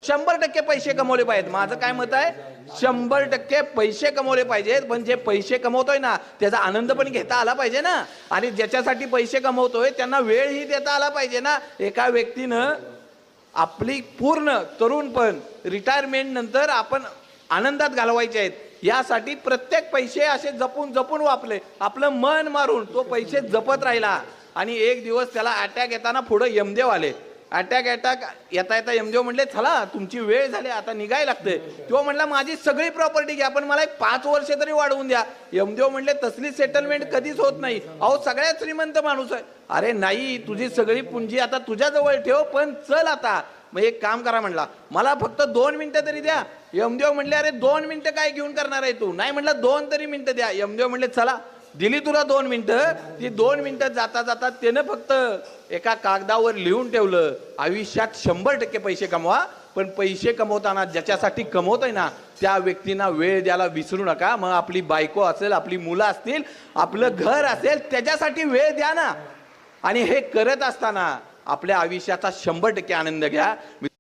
100% पैसे कमवले पाहिजेत। माझं काय मत आहे, 100% पैसे कमवले पाहिजेत, पण जे पैसे कमवतोय ना त्याचा आनंद पण घेता आला पाहिजे ना। आणि ज्याच्यासाठी पैसे कमवतोय त्यांना वेळही देता आला पाहिजे ना। एका व्यक्तीनं आपली पूर्ण तरुणपण रिटायरमेंट नंतर आपण आनंदात घालवायचे आहेत, यासाठी प्रत्येक पैसे असे जपून जपून वापरले, आपलं मन मारून तो पैसे जपत राहिला। आणि एक दिवस त्याला अटॅक येताना पुढे यमदेव आले। अटॅक येता येता यमदेव म्हणले, चला तुमची वेळ झाली, आता निघायला लागते। तो म्हणला, माझी सगळी प्रॉपर्टी घ्या, पण मला एक 5 वर्ष तरी वाढवून द्या। यमदेव म्हणले, तसली सेटलमेंट कधीच होत नाही, अहो सगळ्यात श्रीमंत माणूस आहे। अरे नाही, तुझी सगळी पुंजी आता तुझ्या जवळ ठेव, पण चल आता। मग एक काम करा म्हणला, मला फक्त 2 मिनिटं तरी द्या। यमदेव म्हणले, अरे 2 मिनिटं काय घेऊन करणार आहे तू? नाही म्हणलं, 2 तरी मिनिटं द्या। यमदेव म्हणले, चला दिली तुला 2 मिनिटं। ती 2 मिनिटं जाता जाता त्यानं फक्त एका कागदावर लिहून ठेवलं, आयुष्यात 100% पैसे कमवा, पण पैसे कमवताना ज्याच्यासाठी कमवतोय ना त्या व्यक्तींना वेळ द्यायला विसरू नका। मग आपली बायको असेल, आपली मुलं असतील, आपलं घर असेल, त्याच्यासाठी वेळ द्या ना। आणि हे करत असताना आपल्या आयुष्याचा 100% आनंद घ्या।